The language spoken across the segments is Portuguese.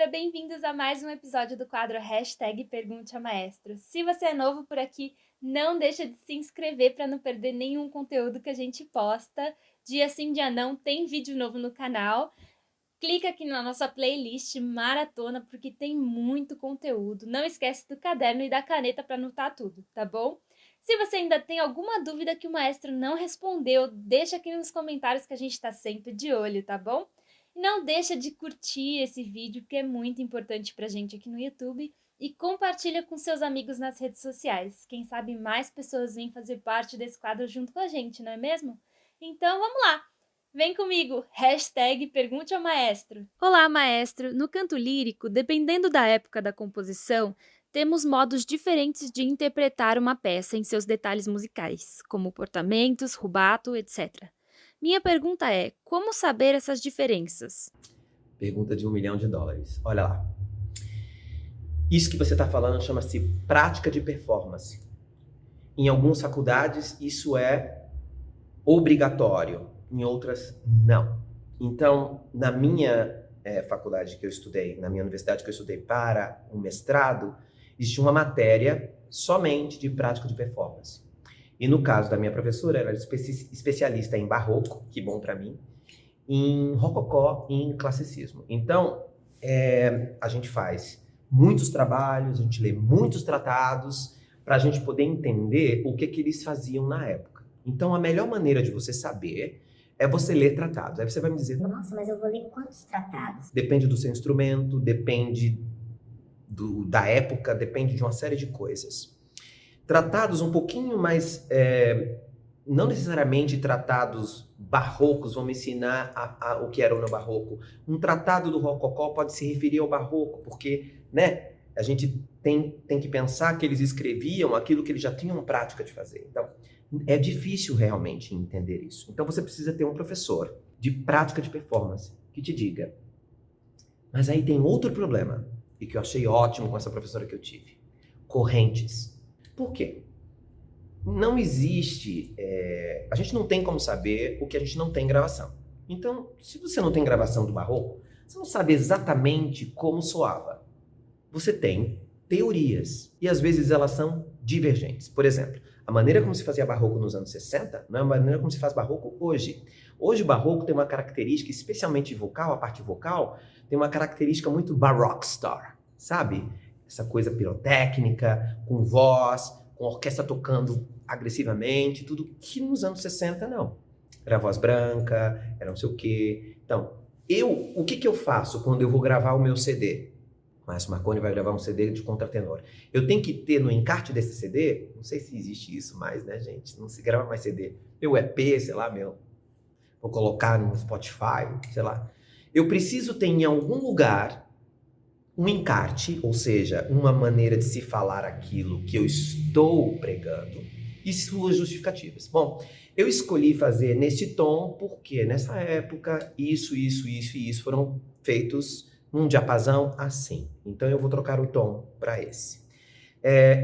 bem-vindos a mais um episódio do quadro Hashtag Pergunte ao Maestro. Se você é novo por aqui, não deixa de se inscrever para não perder nenhum conteúdo que a gente posta. Dia sim, dia não, tem vídeo novo no canal. Clica aqui na nossa playlist maratona, porque tem muito conteúdo. Não esquece do caderno e da caneta para anotar tudo, tá bom? Se você ainda tem alguma dúvida que o maestro não respondeu, deixa aqui nos comentários que a gente está sempre de olho, tá bom? Não deixa de curtir esse vídeo, que é muito importante pra gente aqui no YouTube, e compartilha com seus amigos nas redes sociais. Quem sabe mais pessoas vêm fazer parte desse quadro junto com a gente, não é mesmo? Então vamos lá! Vem comigo! Hashtag Pergunte ao Maestro. Olá, maestro! No canto lírico, dependendo da época da composição, temos modos diferentes de interpretar uma peça em seus detalhes musicais, como portamentos, rubato, etc. Minha pergunta é: como saber essas diferenças? Pergunta de US$ 1 milhão. Olha lá. Isso que você está falando chama-se prática de performance. Em algumas faculdades, isso é obrigatório. Em outras, não. Então, na minha faculdade que eu estudei, na minha universidade que eu estudei para um mestrado, existe uma matéria somente de prática de performance. E no caso da minha professora, ela era especialista em barroco, que bom para mim, em rococó e em classicismo. Então, a gente faz muitos trabalhos, a gente lê muitos tratados para a gente poder entender o que eles faziam na época. Então, a melhor maneira de você saber é você ler tratados. Aí você vai me dizer, nossa, mas eu vou ler quantos tratados? Depende do seu instrumento, depende da época, depende de uma série de coisas. Tratados um pouquinho mais... não necessariamente tratados barrocos vão me ensinar o que era o neobarroco. Um tratado do rococó pode se referir ao barroco, porque, né, a gente tem que pensar que eles escreviam aquilo que eles já tinham prática de fazer. Então, é difícil realmente entender isso. Então, você precisa ter um professor de prática de performance que te diga. Mas aí tem outro problema, e que eu achei ótimo com essa professora que eu tive. Correntes. Por quê? Não existe, a gente não tem como saber o que a gente não tem em gravação. Então, se você não tem gravação do barroco, você não sabe exatamente como soava. Você tem teorias, e às vezes elas são divergentes. Por exemplo, a maneira como se fazia barroco nos anos 60 não é a maneira como se faz barroco hoje. Hoje o barroco tem uma característica, especialmente vocal, a parte vocal, tem uma característica muito baroque star, sabe? Essa coisa pirotécnica, com voz, com orquestra tocando agressivamente, tudo que nos anos 60 não. Era voz branca, era não sei o quê. Então, o que eu faço quando eu vou gravar o meu CD? O Márcio Marconi vai gravar um CD de contratenor. Eu tenho que ter no encarte desse CD, não sei se existe isso mais, né, gente? Não se grava mais CD. Meu EP, sei lá, vou colocar no Spotify, sei lá. Eu preciso ter em algum lugar um encarte, ou seja, uma maneira de se falar aquilo que eu estou pregando e suas justificativas. Bom, eu escolhi fazer nesse tom porque nessa época isso e isso foram feitos num diapasão assim. Então eu vou trocar o tom para esse.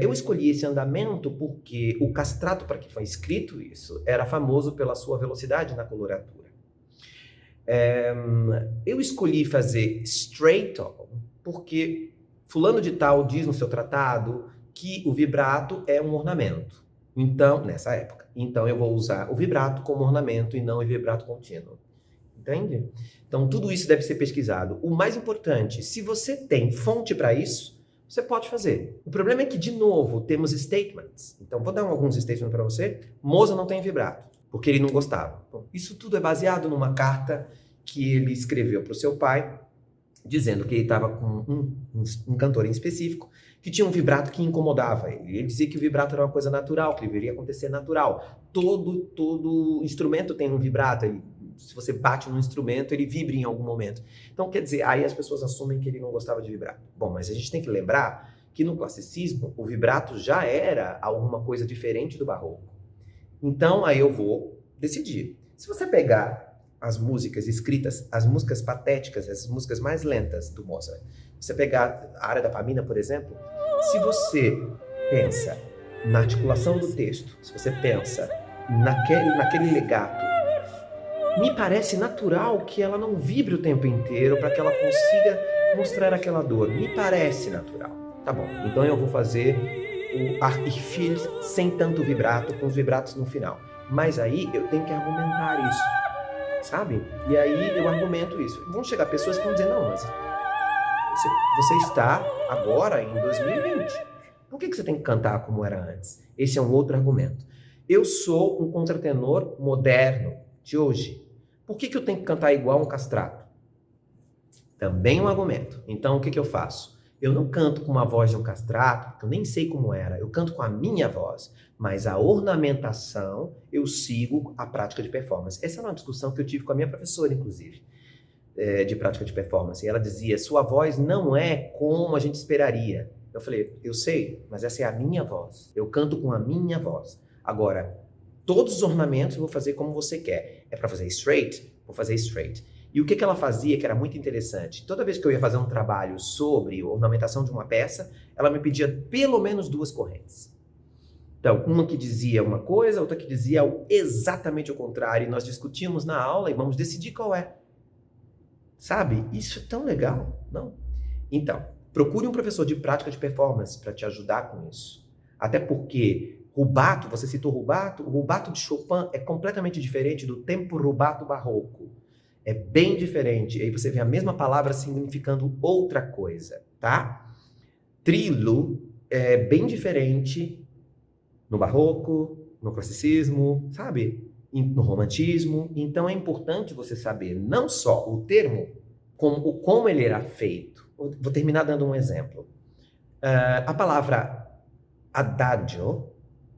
Eu escolhi esse andamento porque o castrato para que foi escrito isso era famoso pela sua velocidade na coloratura. Eu escolhi fazer straight tone porque fulano de tal diz no seu tratado que o vibrato é um ornamento. Então, nessa época. Então eu vou usar o vibrato como ornamento e não o vibrato contínuo. Entende? Então tudo isso deve ser pesquisado. O mais importante, se você tem fonte para isso, você pode fazer. O problema é que, de novo, temos statements. Então vou dar alguns statements para você. Mozart não tem vibrato, porque ele não gostava. Bom, isso tudo é baseado numa carta que ele escreveu para o seu pai, dizendo que ele estava com um cantor em específico que tinha um vibrato que incomodava ele. Ele dizia que o vibrato era uma coisa natural, que deveria acontecer natural. Todo instrumento tem um vibrato. Se você bate num instrumento, ele vibra em algum momento. Então, quer dizer, aí as pessoas assumem que ele não gostava de vibrato. Bom, mas a gente tem que lembrar que no classicismo, o vibrato já era alguma coisa diferente do barroco. Então, aí eu vou decidir. Se você pegar as músicas escritas, as músicas patéticas, as músicas mais lentas do Mozart, você pegar a área da Pamina, por exemplo, se você pensa na articulação do texto, se você pensa naquele legato, me parece natural que ela não vibre o tempo inteiro para que ela consiga mostrar aquela dor. Me parece natural. Tá bom, então eu vou fazer o ar Ich fühl sem tanto vibrato, com os vibratos no final. Mas aí eu tenho que argumentar isso, sabe? E aí eu argumento isso. Vão chegar pessoas que vão dizer, não, mas você está agora em 2020. Por que você tem que cantar como era antes? Esse é um outro argumento. Eu sou um contratenor moderno de hoje. Por que eu tenho que cantar igual um castrato? Também um argumento. Então, o que eu faço? Eu não canto com uma voz de um castrato, porque eu nem sei como era. Eu canto com a minha voz. Mas a ornamentação, eu sigo a prática de performance. Essa é uma discussão que eu tive com a minha professora, inclusive, de prática de performance. E ela dizia, sua voz não é como a gente esperaria. Eu falei, eu sei, mas essa é a minha voz. Eu canto com a minha voz. Agora, todos os ornamentos eu vou fazer como você quer. É para fazer straight? Vou fazer straight. E o que ela fazia, que era muito interessante, toda vez que eu ia fazer um trabalho sobre ornamentação de uma peça, ela me pedia pelo menos 2 correntes. Então, uma que dizia uma coisa, outra que dizia exatamente o contrário, e nós discutimos na aula e vamos decidir qual é. Sabe? Isso é tão legal, não? Então, procure um professor de prática de performance para te ajudar com isso. Até porque rubato, você citou rubato, o rubato de Chopin é completamente diferente do tempo rubato barroco. É bem diferente. Aí você vê a mesma palavra significando outra coisa, tá? Trilo é bem diferente no barroco, no classicismo, sabe? No romantismo. Então é importante você saber não só o termo, como ele era feito. Vou terminar dando um exemplo. A palavra adagio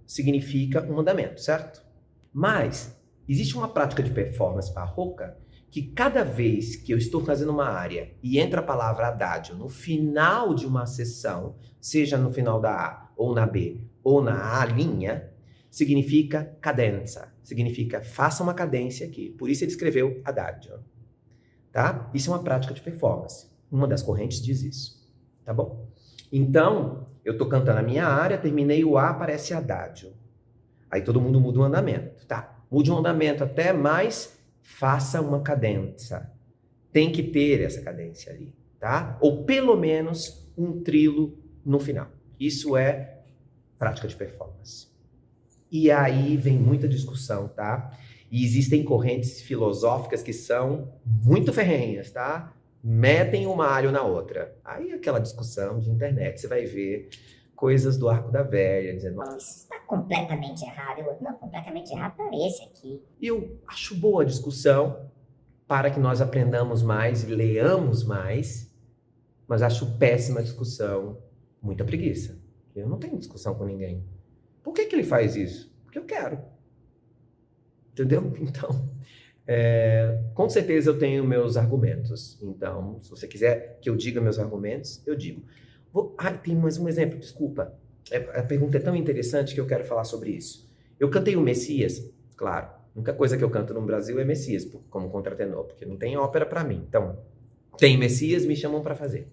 significa um mandamento, certo? Mas existe uma prática de performance barroca que cada vez que eu estou fazendo uma área e entra a palavra adagio no final de uma sessão, seja no final da A, ou na B, ou na A linha, significa cadenza. Significa, faça uma cadência aqui. Por isso ele escreveu adagio. Tá? Isso é uma prática de performance. Uma das correntes diz isso. Tá bom? Então, eu estou cantando a minha área, terminei o A, aparece adagio. Aí todo mundo muda o andamento. Tá, mude o andamento até mais... Faça uma cadência. Tem que ter essa cadência ali, tá? Ou pelo menos um trilo no final. Isso é prática de performance. E aí vem muita discussão, tá? E existem correntes filosóficas que são muito ferrenhas, tá? Metem uma alho na outra. Aí aquela discussão de internet, você vai ver coisas do Arco da Velha, dizendo... Isso está completamente errado. Não, completamente errado para esse aqui. E eu acho boa a discussão para que nós aprendamos mais e leamos mais, mas acho péssima a discussão, muita preguiça. Eu não tenho discussão com ninguém. Por que ele faz isso? Porque eu quero. Entendeu? Então, com certeza eu tenho meus argumentos. Então, se você quiser que eu diga meus argumentos, eu digo. Tem mais um exemplo, desculpa. A pergunta é tão interessante que eu quero falar sobre isso. Eu cantei o Messias, claro. A única coisa que eu canto no Brasil é Messias, como contratenor, porque não tem ópera para mim. Então, tem Messias, me chamam para fazer.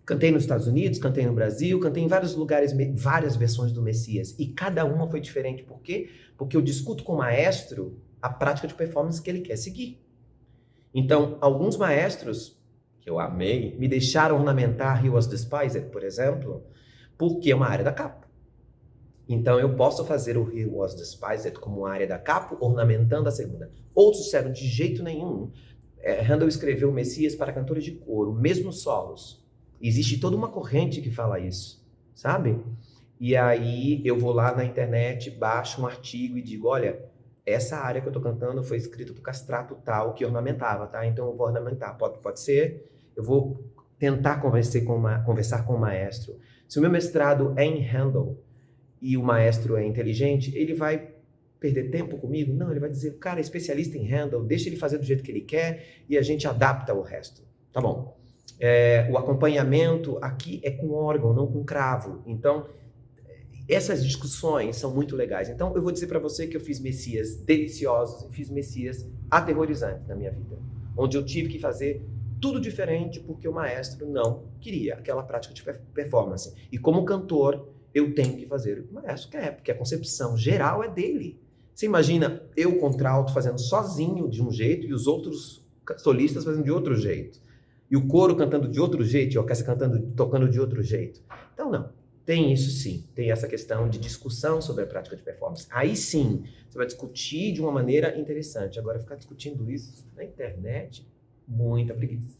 Cantei nos Estados Unidos, cantei no Brasil, cantei em vários lugares, várias versões do Messias. E cada uma foi diferente. Por quê? Porque eu discuto com o maestro a prática de performance que ele quer seguir. Então, alguns maestros... que eu amei, me deixaram ornamentar He Was Despised, por exemplo, porque é uma área da capo. Então eu posso fazer o He Was Despised como área da capo, ornamentando a segunda. Outros disseram, de jeito nenhum. Handel escreveu o Messias para cantores de coro, mesmo solos. Existe toda uma corrente que fala isso, sabe? E aí eu vou lá na internet, baixo um artigo e digo, olha, essa área que eu estou cantando foi escrita do castrato tal que ornamentava, tá? Então eu vou ornamentar. Pode ser. Eu vou tentar conversar com o maestro. Se o meu mestrado é em Handel e o maestro é inteligente, ele vai perder tempo comigo? Não, ele vai dizer, cara, é especialista em Handel, deixa ele fazer do jeito que ele quer e a gente adapta o resto. Tá bom. O acompanhamento aqui é com órgão, não com cravo. Então, essas discussões são muito legais. Então, eu vou dizer para você que eu fiz Messias deliciosos e fiz Messias aterrorizantes na minha vida, onde eu tive que fazer tudo diferente porque o maestro não queria aquela prática de performance. E como cantor, eu tenho que fazer o que o maestro quer, porque a concepção geral é dele. Você imagina eu, contralto, fazendo sozinho de um jeito e os outros solistas fazendo de outro jeito. e o coro cantando de outro jeito, e a orquestra tocando de outro jeito. Então, não. Tem isso sim, tem essa questão de discussão sobre a prática de performance. Aí sim, você vai discutir de uma maneira interessante. Agora, ficar discutindo isso na internet, muita preguiça.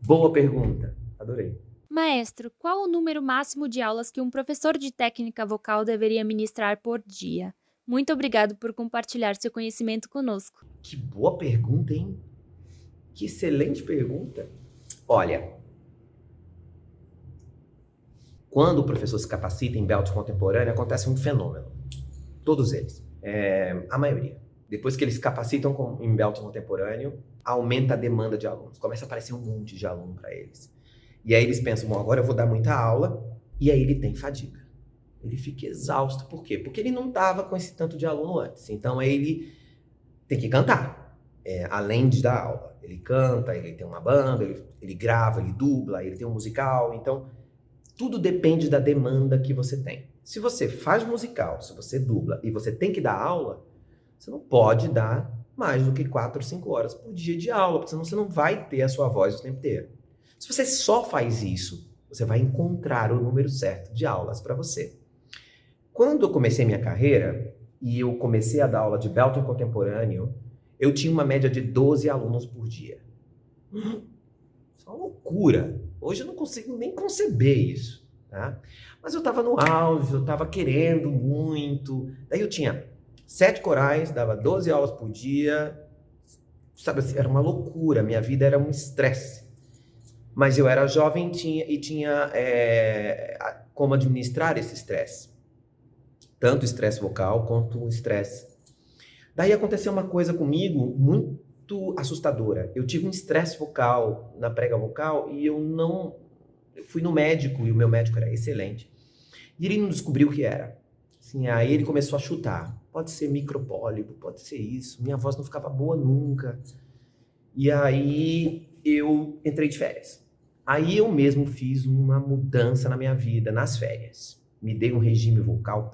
Boa pergunta, adorei. Maestro, qual o número máximo de aulas que um professor de técnica vocal deveria ministrar por dia? Muito obrigado por compartilhar seu conhecimento conosco. Que boa pergunta, hein? Que excelente pergunta. Olha, quando o professor se capacita em belt contemporâneo, acontece um fenômeno. Todos eles. A maioria. Depois que eles se capacitam em belt contemporâneo, aumenta a demanda de alunos. Começa a aparecer um monte de aluno para eles. E aí eles pensam, bom, agora eu vou dar muita aula. E aí ele tem fadiga. Ele fica exausto. Por quê? Porque ele não estava com esse tanto de aluno antes. Então ele tem que cantar, além de dar aula. Ele canta, ele tem uma banda, ele grava, ele dubla, ele tem um musical. Então, tudo depende da demanda que você tem. Se você faz musical, se você dubla e você tem que dar aula, você não pode dar mais do que 4 ou 5 horas por dia de aula, porque senão você não vai ter a sua voz o tempo inteiro. Se você só faz isso, você vai encontrar o número certo de aulas para você. Quando eu comecei minha carreira e eu comecei a dar aula de belt contemporâneo, eu tinha uma média de 12 alunos por dia. Isso é uma loucura. Hoje eu não consigo nem conceber isso, tá? Mas eu estava no auge, eu estava querendo muito. Daí eu tinha 7 corais, dava 12 aulas por dia. Sabe assim, era uma loucura, minha vida era um estresse. Mas eu era jovem e tinha como administrar esse estresse. Tanto estresse vocal quanto o estresse. Daí aconteceu uma coisa comigo muito assustadora. Eu tive um estresse vocal na prega vocal e eu fui no médico, e o meu médico era excelente. E ele não descobriu o que era. Assim, aí ele começou a chutar. Pode ser micropólipo, pode ser isso. Minha voz não ficava boa nunca. E aí eu entrei de férias. Aí eu mesmo fiz uma mudança na minha vida nas férias. Me dei um regime vocal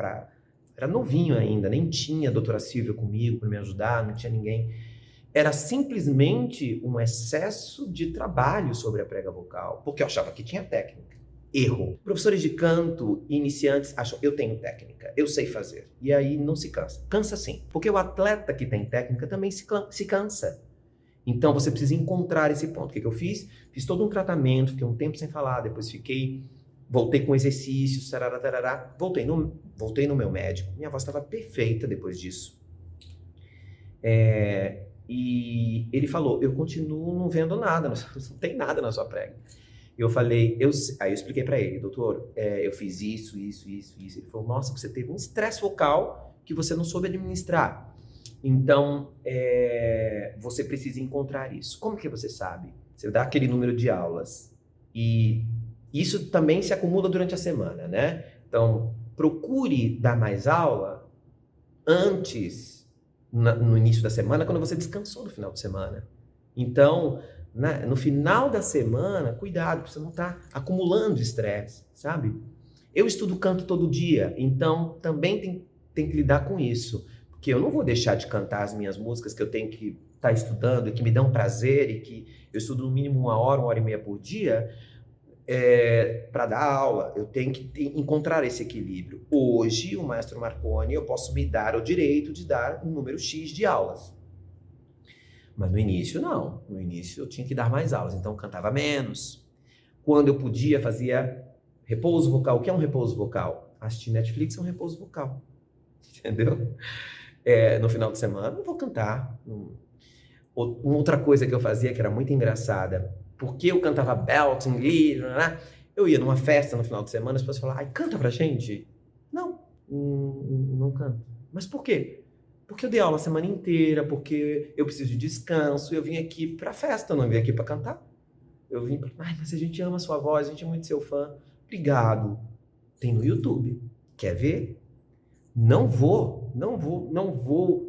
Era novinho ainda, nem tinha a doutora Silvia comigo para me ajudar, não tinha ninguém. Era simplesmente um excesso de trabalho sobre a prega vocal, porque eu achava que tinha técnica. Erro. Professores de canto iniciantes acham, eu tenho técnica, eu sei fazer. E aí não se cansa. Cansa sim, porque o atleta que tem técnica também se cansa. Então você precisa encontrar esse ponto. O que eu fiz? Fiz todo um tratamento, fiquei um tempo sem falar, depois voltei com exercícios, tarará, voltei no meu médico. Minha voz estava perfeita depois disso. E ele falou, eu continuo não vendo nada, não tem nada na sua prega. Eu falei, aí eu expliquei para ele, doutor, eu fiz isso. Ele falou, nossa, você teve um estresse vocal que você não soube administrar. Então, você precisa encontrar isso. Como que você sabe? Você dá aquele número de aulas e isso também se acumula durante a semana, né? Então, procure dar mais aula antes, no início da semana, quando você descansou no final de semana. Então, no final da semana, cuidado, para você não estar acumulando estresse, sabe? Eu estudo canto todo dia, então também tem que lidar com isso. Porque eu não vou deixar de cantar as minhas músicas que eu tenho que estar estudando e que me dão prazer e que eu estudo no mínimo 1 hora e meia por dia, para dar aula. Eu tenho que encontrar esse equilíbrio. Hoje, o Maestro Marconi, eu posso me dar o direito de dar um número X de aulas. Mas no início, não. No início, eu tinha que dar mais aulas, então eu cantava menos. Quando eu podia, fazia repouso vocal. O que é um repouso vocal? Assistir Netflix é um repouso vocal. Entendeu? No final de semana, eu vou cantar. Outra coisa que eu fazia, que era muito engraçada, porque eu cantava belting, lead, eu ia numa festa no final de semana, as pessoas falavam, ai, canta pra gente. Não canto. Mas por quê? Porque eu dei aula a semana inteira, porque eu preciso de descanso, eu vim aqui pra festa, não vim aqui pra cantar. Eu vim pra, mas a gente ama a sua voz, a gente é muito seu fã. Obrigado. Tem no YouTube. Quer ver? Não vou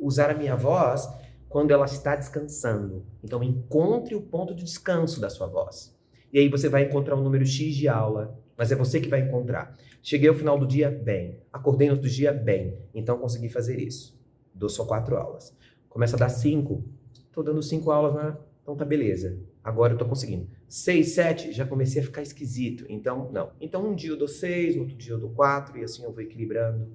usar a minha voz quando ela está descansando. Então, encontre o ponto de descanso da sua voz. E aí você vai encontrar um número X de aula, mas é você que vai encontrar. Cheguei ao final do dia, bem. Acordei no outro dia, bem. Então, consegui fazer isso. Dou só 4 aulas. Começa a dar 5. Estou dando 5 aulas, né? Então tá beleza. Agora eu tô conseguindo. 6, 7, já comecei a ficar esquisito. Então, não. Então, um dia eu dou 6, no outro dia eu dou 4, e assim eu vou equilibrando.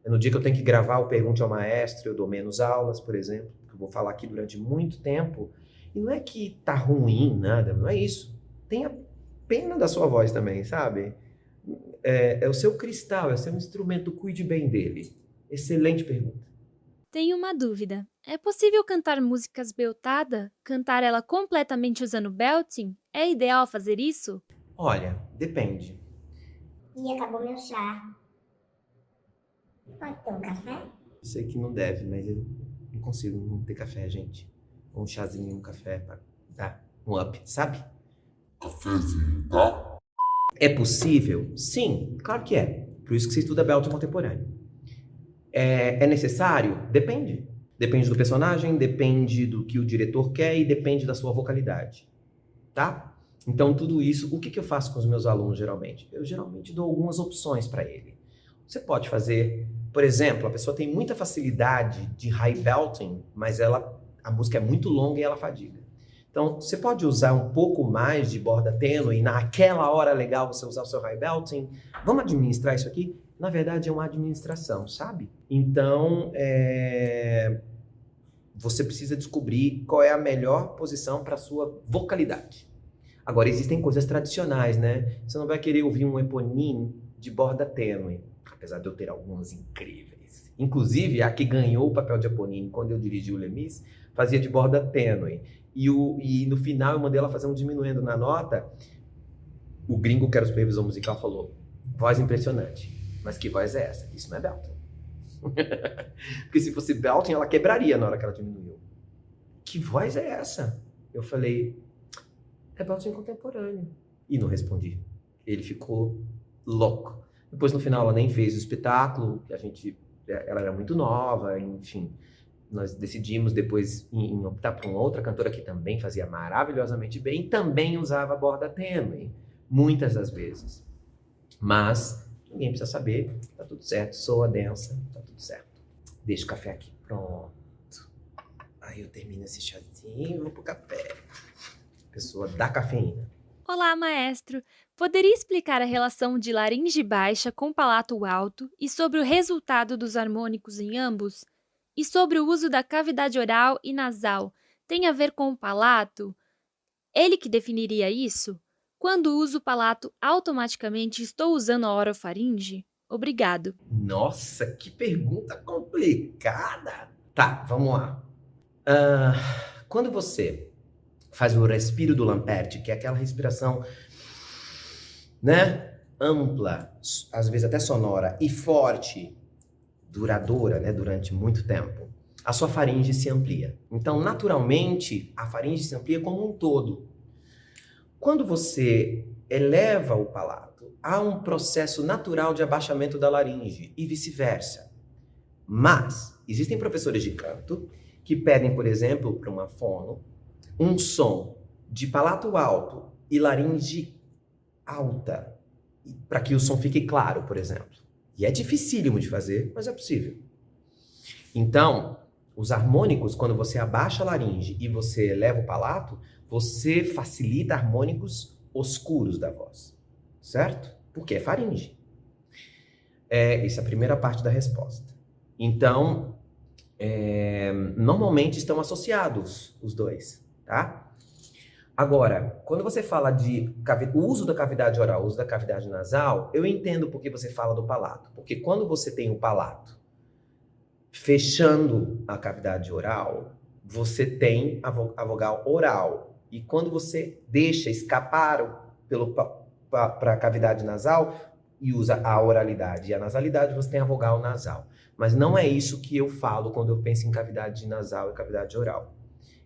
No dia que eu tenho que gravar o Pergunte ao Maestro, eu dou menos aulas, por exemplo, porque eu vou falar aqui durante muito tempo. E não é que tá ruim, nada, não é isso. Tenha pena da sua voz também, sabe? É o seu cristal, é o seu instrumento, cuide bem dele. Excelente pergunta. Tenho uma dúvida. É possível cantar músicas beltada? Cantar ela completamente usando belting? É ideal fazer isso? Olha, depende. E acabou meu chá. Pode ter um café? Sei que não deve, mas eu não consigo não ter café, gente. Um chazinho, um café pra dar um up, sabe? Cafezinho, tá? É possível? Sim, claro que é. Por isso que você estuda belting contemporâneo. É necessário? Depende. Depende do personagem, depende do que o diretor quer e depende da sua vocalidade, tá? Então, tudo isso, o que eu faço com os meus alunos, geralmente? Eu geralmente dou algumas opções para ele. Você pode fazer, por exemplo, a pessoa tem muita facilidade de high belting, mas a música é muito longa e ela fadiga. Então, você pode usar um pouco mais de borda tênue e naquela hora legal você usar o seu high belting. Vamos administrar isso aqui? Na verdade, é uma administração, sabe? Então, você precisa descobrir qual é a melhor posição para a sua vocalidade. Agora, existem coisas tradicionais, né? Você não vai querer ouvir um eponine de borda tênue, apesar de eu ter algumas incríveis. Inclusive, a que ganhou o papel de eponine quando eu dirigi o Lemis, fazia de borda tênue. E no final eu mandei ela fazer um diminuendo na nota. O gringo que era o supervisor musical falou, voz impressionante. Mas que voz é essa? Isso não é belting. Porque se fosse belting, ela quebraria na hora que ela diminuiu. Que voz é essa? Eu falei, é belting contemporâneo. E não respondi. Ele ficou louco. Depois, no final, ela nem fez o espetáculo. Ela era muito nova, enfim. Nós decidimos depois em optar por uma outra cantora que também fazia maravilhosamente bem, também usava borda tênue, muitas das vezes. Mas ninguém precisa saber, tá tudo certo, soa densa, tá tudo certo. Deixa o café aqui, pronto. Aí eu termino esse chazinho e vou pro café. Pessoa da cafeína. Olá, maestro! Poderia explicar a relação de laringe baixa com palato alto e sobre o resultado dos harmônicos em ambos? E sobre o uso da cavidade oral e nasal, tem a ver com o palato? Ele que definiria isso? Quando uso o palato, automaticamente estou usando a orofaringe? Obrigado. Nossa, que pergunta complicada. Tá, vamos lá. Quando você faz o respiro do Lampert, que é aquela respiração, né, ampla, às vezes até sonora e forte, duradoura, né, durante muito tempo, a sua faringe se amplia. Então, naturalmente, a faringe se amplia como um todo. Quando você eleva o palato, há um processo natural de abaixamento da laringe e vice-versa. Mas existem professores de canto que pedem, por exemplo, para uma fono, um som de palato alto e laringe alta, para que o som fique claro, por exemplo. E é dificílimo de fazer, mas é possível. Então, os harmônicos, quando você abaixa a laringe e você eleva o palato, você facilita harmônicos oscuros da voz, certo? Porque é faringe. Essa é a primeira parte da resposta. Então, normalmente estão associados os dois, tá? Agora, quando você fala de o uso da cavidade oral, o uso da cavidade nasal, eu entendo por que você fala do palato. Porque quando você tem o palato fechando a cavidade oral, você tem a vogal oral. E quando você deixa escapar para a cavidade nasal e usa a oralidade e a nasalidade, você tem a vogal nasal. Mas não é isso que eu falo quando eu penso em cavidade nasal e cavidade oral.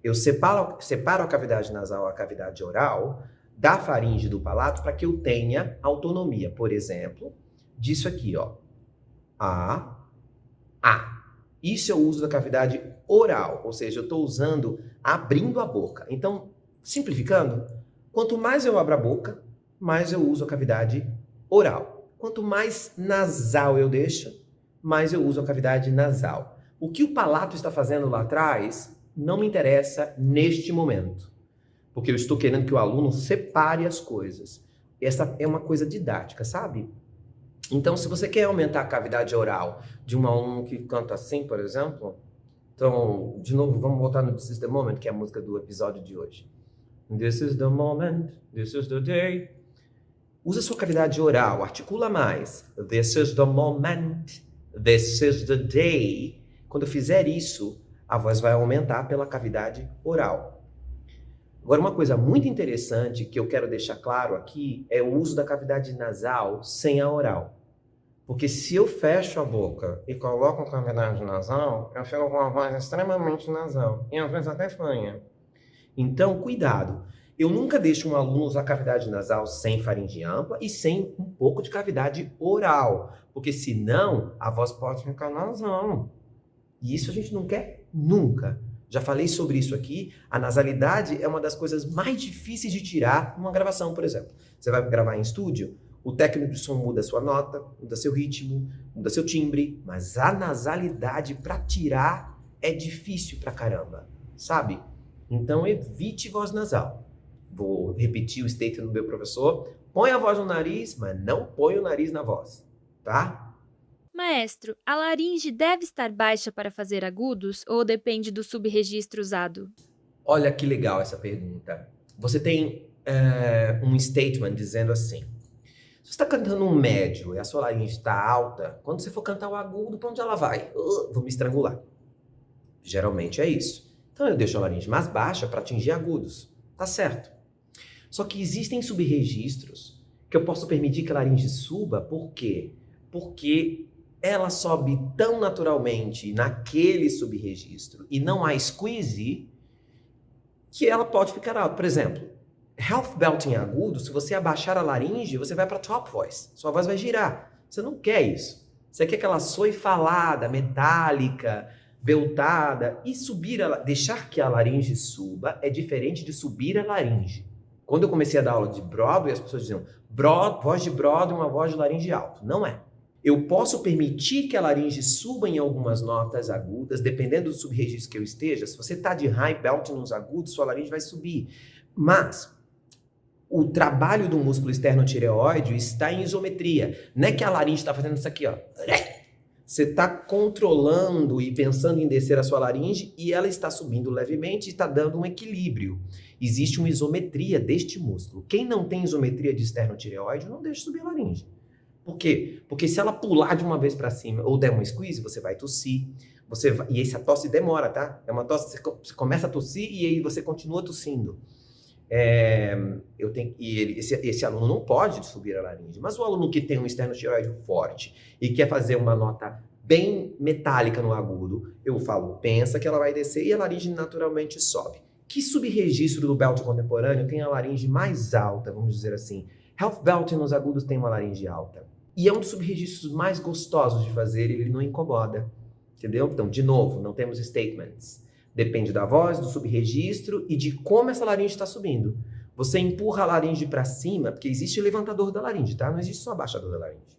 Eu separo a cavidade nasal e a cavidade oral da faringe do palato para que eu tenha autonomia. Por exemplo, disso aqui, ó. A. Isso eu uso da cavidade oral, ou seja, eu estou usando abrindo a boca. Então, simplificando, quanto mais eu abro a boca, mais eu uso a cavidade oral. Quanto mais nasal eu deixo, mais eu uso a cavidade nasal. O que o palato está fazendo lá atrás não me interessa neste momento. porque eu estou querendo que o aluno separe as coisas. Essa é uma coisa didática, sabe? Então, se você quer aumentar a cavidade oral de um aluno que canta assim, por exemplo, então, de novo, vamos voltar no This is the Moment, que é a música do episódio de hoje. This is the moment, this is the day. Usa sua cavidade oral, articula mais. This is the moment, this is the day. Quando eu fizer isso, a voz vai aumentar pela cavidade oral. Agora, uma coisa muito interessante que eu quero deixar claro aqui é o uso da cavidade nasal sem a oral. Porque se eu fecho a boca e coloco a cavidade nasal, eu fico com uma voz extremamente nasal. E às vezes até fanha. Então, cuidado. Eu nunca deixo um aluno usar cavidade nasal sem faringe ampla e sem um pouco de cavidade oral. Porque senão, a voz pode ficar nasal. E isso a gente não quer nunca. Já falei sobre isso aqui. A nasalidade é uma das coisas mais difíceis de tirar numa gravação, por exemplo. Você vai gravar em estúdio, o técnico de som muda sua nota, muda seu ritmo, muda seu timbre, mas a nasalidade para tirar é difícil pra caramba, sabe? Então evite voz nasal. Vou repetir o statement do meu professor. Põe a voz no nariz, mas não põe o nariz na voz, tá? Maestro, a laringe deve estar baixa para fazer agudos ou depende do subregistro usado? Olha que legal essa pergunta. Você tem um statement dizendo assim: se você está cantando um médio e a sua laringe está alta, quando você for cantar o agudo, para onde ela vai? Vou me estrangular. Geralmente é isso. Então eu deixo a laringe mais baixa para atingir agudos. Tá certo. Só que existem subregistros que eu posso permitir que a laringe suba. Por quê? Porque ela sobe tão naturalmente naquele subregistro e não há squeeze que ela pode ficar alta. Por exemplo, half belting agudo, se você abaixar a laringe, você vai para top voice. Sua voz vai girar. Você não quer isso. Você quer que ela soe falada, metálica, beltada. E deixar que a laringe suba é diferente de subir a laringe. Quando eu comecei a dar aula de Broadway, as pessoas diziam, voz de Broadway é uma voz de laringe alto. Não é. Eu posso permitir que a laringe suba em algumas notas agudas, dependendo do subregistro que eu esteja. Se você está de high belt nos agudos, sua laringe vai subir. Mas o trabalho do músculo esternotireoide está em isometria. Não é que a laringe está fazendo isso aqui, ó. Você está controlando e pensando em descer a sua laringe e ela está subindo levemente e está dando um equilíbrio. Existe uma isometria deste músculo. Quem não tem isometria de esternotireoide, não deixa subir a laringe. Por quê? Porque se ela pular de uma vez para cima ou der um squeeze, você vai tossir. E essa tosse demora, tá? É uma tosse, você começa a tossir e aí você continua tossindo. Esse aluno não pode subir a laringe, mas o aluno que tem um esternotireoide forte e quer fazer uma nota bem metálica no agudo, eu falo, pensa que ela vai descer e a laringe naturalmente sobe. Que subregistro do belt contemporâneo tem a laringe mais alta, vamos dizer assim? Half belt nos agudos tem uma laringe alta. E é um dos subregistros mais gostosos de fazer, ele não incomoda, entendeu? Então, de novo, não temos statements. Depende da voz, do subregistro e de como essa laringe está subindo. Você empurra a laringe para cima, porque existe o levantador da laringe, tá? Não existe só abaixador da laringe.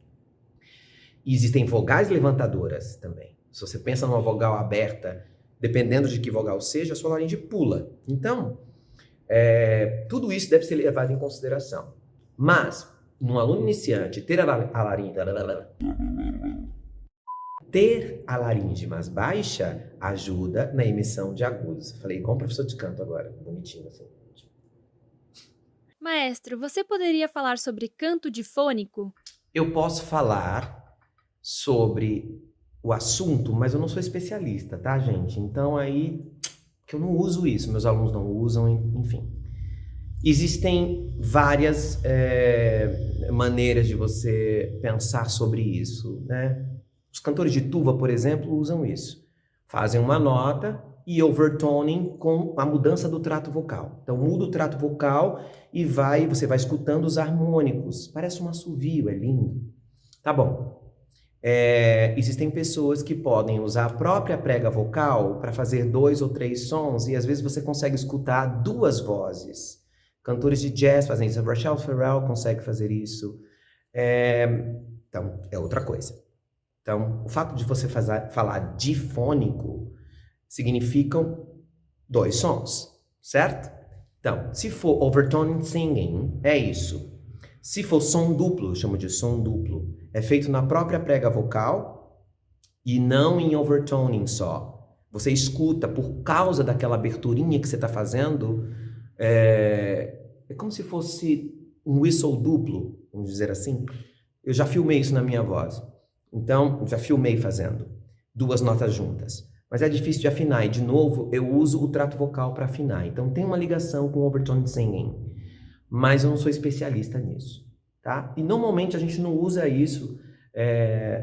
E existem vogais levantadoras também. Se você pensa numa vogal aberta, dependendo de que vogal seja, a sua laringe pula. Então, tudo isso deve ser levado em consideração. Mas, num aluno iniciante, ter a laringe mais baixa ajuda na emissão de agudos. Falei igual um professor de canto agora, bonitinho assim. Maestro, você poderia falar sobre canto difônico? Eu posso falar sobre o assunto, mas eu não sou especialista, tá, gente? Então aí, que eu não uso isso, meus alunos não usam, enfim. Existem várias maneiras de você pensar sobre isso, né? Os cantores de tuba, por exemplo, usam isso. Fazem uma nota e overtoning com a mudança do trato vocal. Então, muda o trato vocal e você vai escutando os harmônicos. Parece um assovio, é lindo. Tá bom. Existem pessoas que podem usar a própria prega vocal para fazer 2 ou 3 sons e às vezes você consegue escutar 2 vozes. Cantores de jazz fazem isso. A Rachelle Ferrell consegue fazer isso. Então, é outra coisa. Então, o fato de você falar difônico significam 2 sons, certo? Então, se for overtone singing, é isso. Se for som duplo, eu chamo de som duplo, é feito na própria prega vocal e não em overtoning só. Você escuta por causa daquela aberturinha que você está fazendo, é como se fosse um whistle duplo, vamos dizer assim. Eu já filmei isso na minha voz. Então, já filmei fazendo duas notas juntas. Mas é difícil de afinar. E, de novo, eu uso o trato vocal para afinar. Então, tem uma ligação com overtone singing. Mas eu não sou especialista nisso, tá? E, normalmente, a gente não usa isso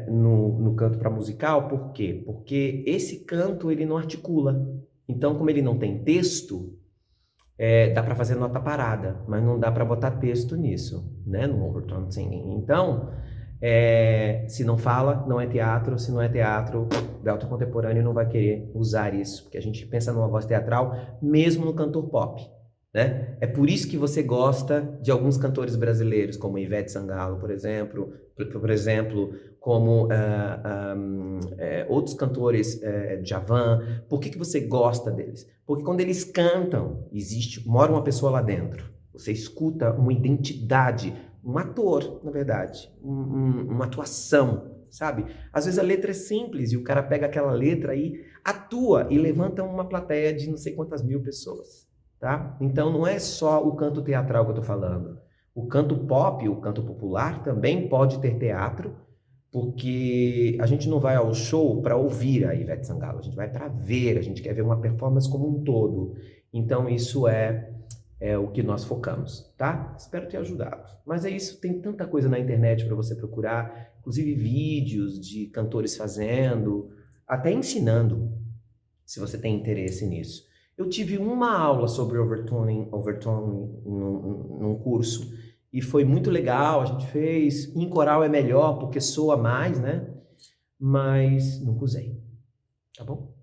no canto para musical. Por quê? Porque esse canto, ele não articula. Então, como ele não tem texto, dá para fazer nota parada, mas não dá para botar texto nisso, né? No overtone singing. Então, se não fala, não é teatro. Se não é teatro, o Belton contemporâneo não vai querer usar isso, porque a gente pensa numa voz teatral mesmo no cantor pop, né? É por isso que você gosta de alguns cantores brasileiros, como Ivete Sangalo, por exemplo, como outros cantores, Djavan. Por que você gosta deles? Porque quando eles cantam, mora uma pessoa lá dentro. Você escuta uma identidade, um ator, na verdade, uma atuação, sabe? Às vezes a letra é simples e o cara pega aquela letra e atua e levanta uma plateia de não sei quantas mil pessoas, tá? Então não é só o canto teatral que eu tô falando. O canto pop, o canto popular também pode ter teatro, porque a gente não vai ao show para ouvir a Ivete Sangalo, a gente vai para ver, a gente quer ver uma performance como um todo. Então isso é o que nós focamos, tá? Espero ter ajudado. Mas é isso, tem tanta coisa na internet para você procurar, inclusive vídeos de cantores fazendo, até ensinando, se você tem interesse nisso. Eu tive uma aula sobre overtoning num curso, e foi muito legal, a gente fez. Em coral é melhor, porque soa mais, né? Mas nunca usei, tá bom?